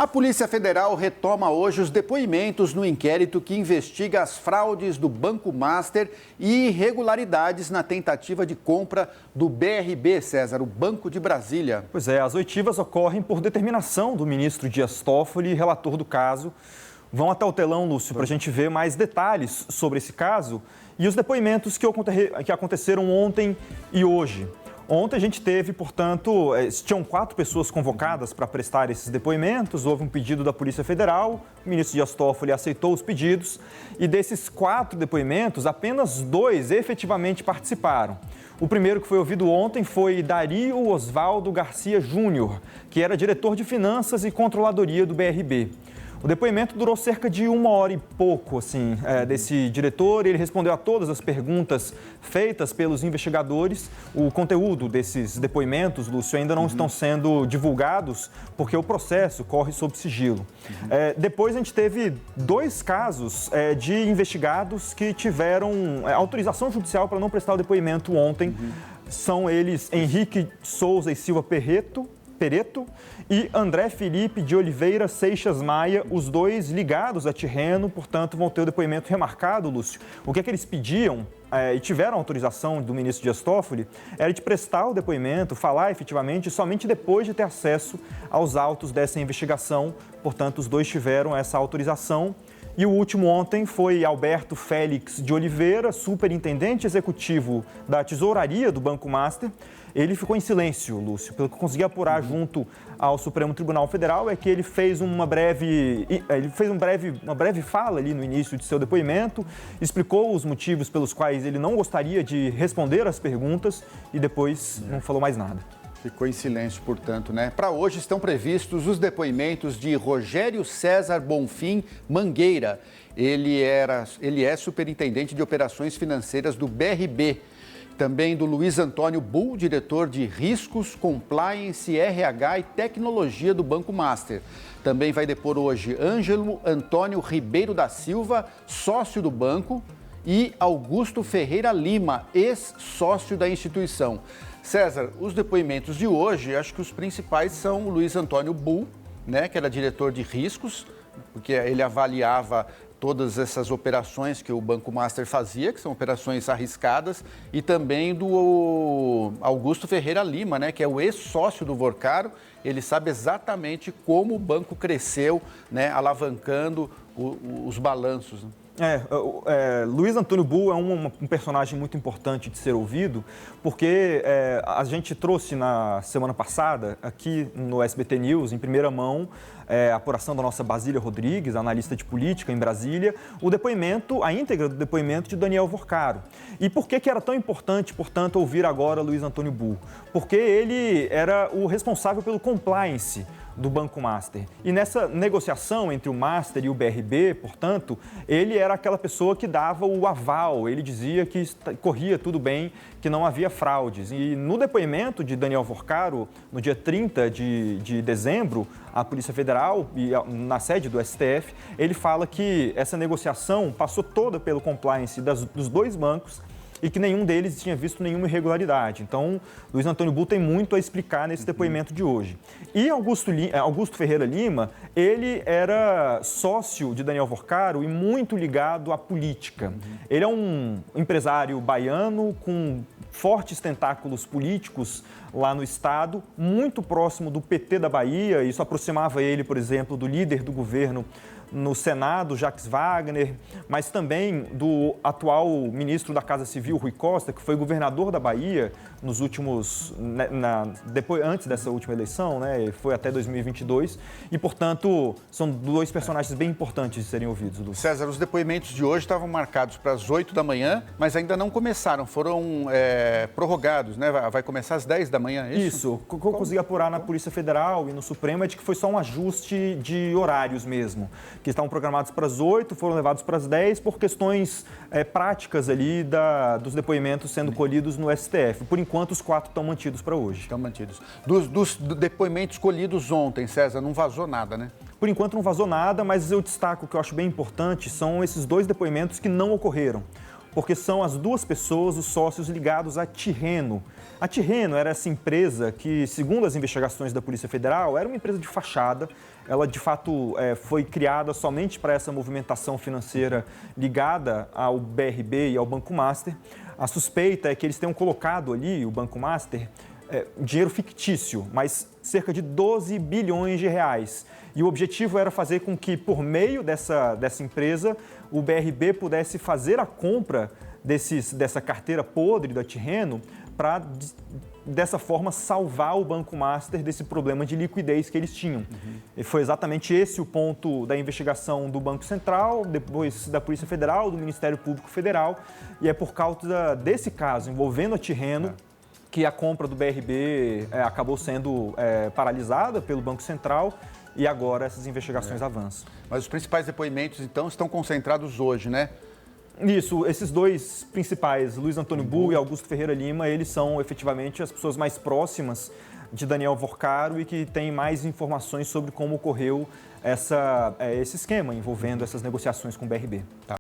A Polícia Federal retoma hoje os depoimentos no inquérito que investiga as fraudes do Banco Master e irregularidades na tentativa de compra do BRB, César, o Banco de Brasília. Pois é, as oitivas ocorrem por determinação do ministro Dias Toffoli, relator do caso. Vão até o telão, Lúcio, para a gente ver mais detalhes sobre esse caso e os depoimentos que aconteceram ontem e hoje. Ontem a gente teve, portanto, tinham 4 pessoas convocadas para prestar esses depoimentos. Houve um pedido da Polícia Federal, o ministro Dias Toffoli aceitou os pedidos e desses 4 depoimentos, apenas 2 efetivamente participaram. O primeiro que foi ouvido ontem foi Dario Osvaldo Garcia Júnior, que era diretor de Finanças e Controladoria do BRB. O depoimento durou cerca de 1 hora e pouco, desse diretor. Ele respondeu a todas as perguntas feitas pelos investigadores. O conteúdo desses depoimentos, Lúcio, ainda não estão sendo divulgados porque o processo corre sob sigilo. Depois a gente teve 2 casos de investigados que tiveram autorização judicial para não prestar o depoimento ontem. São eles Henrique Souza e Silva Pereto e André Felipe de Oliveira Seixas Maia, os 2 ligados a Tirreno, portanto, vão ter o depoimento remarcado, Lúcio. O que é que eles pediam e tiveram autorização do ministro Dias Toffoli era de prestar o depoimento, falar efetivamente, somente depois de ter acesso aos autos dessa investigação. Portanto, os 2 tiveram essa autorização. E o último ontem foi Alberto Félix de Oliveira, superintendente executivo da Tesouraria do Banco Master. Ele ficou em silêncio, Lúcio. Pelo que eu consegui apurar junto ao Supremo Tribunal Federal, é que ele fez uma breve fala ali no início de seu depoimento, explicou os motivos pelos quais ele não gostaria de responder às perguntas e depois não falou mais nada. Ficou em silêncio, portanto, né? Para hoje estão previstos os depoimentos de Rogério César Bonfim Mangueira. Ele é superintendente de operações financeiras do BRB. Também do Luiz Antônio Bull, diretor de Riscos, Compliance, RH e Tecnologia do Banco Master. Também vai depor hoje Ângelo Antônio Ribeiro da Silva, sócio do banco, e Augusto Ferreira Lima, ex-sócio da instituição. César, os depoimentos de hoje, acho que os principais são o Luiz Antônio Bull, né, que era diretor de riscos, porque ele avaliava todas essas operações que o Banco Master fazia, que são operações arriscadas, e também do Augusto Ferreira Lima, né, que é o ex-sócio do Vorcaro. Ele sabe exatamente como o banco cresceu, né, alavancando os balanços. Luiz Antônio Bull é um personagem muito importante de ser ouvido, porque a gente trouxe na semana passada, aqui no SBT News, em primeira mão, a apuração da nossa Basília Rodrigues, analista de política em Brasília, a íntegra do depoimento de Daniel Vorcaro. E por que era tão importante, portanto, ouvir agora Luiz Antônio Bull? Porque ele era o responsável pelo compliance do Banco Master. E nessa negociação entre o Master e o BRB, portanto, ele era aquela pessoa que dava o aval, ele dizia que corria tudo bem, que não havia fraudes. E no depoimento de Daniel Vorcaro, no dia 30 de dezembro, a Polícia Federal, na sede do STF, ele fala que essa negociação passou toda pelo compliance dos 2 bancos e que nenhum deles tinha visto nenhuma irregularidade. Então, Luiz Antônio Bull tem muito a explicar nesse depoimento de hoje. E Augusto Ferreira Lima, ele era sócio de Daniel Vorcaro e muito ligado à política. Ele é um empresário baiano com fortes tentáculos políticos lá no estado, muito próximo do PT da Bahia. Isso aproximava ele, por exemplo, do líder do governo no Senado, Jacques Wagner, mas também do atual ministro da Casa Civil, Rui Costa, que foi governador da Bahia nos últimos, antes dessa última eleição, né? Foi até 2022. E, portanto, são 2 personagens bem importantes de serem ouvidos, Lúcio. César, os depoimentos de hoje estavam marcados para as 8 da manhã, mas ainda não começaram, foram prorrogados, né? Vai começar às 10 da manhã, é isso? Isso. O que eu consegui apurar na Polícia Federal e no Supremo é de que foi só um ajuste de horários mesmo, que estavam programados para as 8, foram levados para as 10 por questões práticas ali dos depoimentos sendo colhidos no STF. Por enquanto, os 4 estão mantidos para hoje. Estão mantidos. Dos depoimentos colhidos ontem, César, não vazou nada, né? Por enquanto não vazou nada, mas eu destaco o que eu acho bem importante são esses 2 depoimentos que não ocorreram. porque são as duas pessoas, os sócios ligados à Tirreno. A Tirreno era essa empresa que, segundo as investigações da Polícia Federal, era uma empresa de fachada. Ela, de fato, foi criada somente para essa movimentação financeira ligada ao BRB e ao Banco Master. A suspeita é que eles tenham colocado ali, o Banco Master, dinheiro fictício, mas cerca de 12 bilhões de reais. E o objetivo era fazer com que, por meio dessa empresa, o BRB pudesse fazer a compra dessa carteira podre da Tirreno para, dessa forma, salvar o Banco Master desse problema de liquidez que eles tinham. E foi exatamente esse o ponto da investigação do Banco Central, depois da Polícia Federal, do Ministério Público Federal, e é por causa desse caso envolvendo a Tirreno que a compra do BRB acabou sendo paralisada pelo Banco Central e agora essas investigações avançam. Mas os principais depoimentos, então, estão concentrados hoje, né? Isso, esses dois principais, Luiz Antônio Bu e Augusto Ferreira Lima, eles são efetivamente as pessoas mais próximas de Daniel Vorcaro e que têm mais informações sobre como ocorreu esse esquema envolvendo essas negociações com o BRB.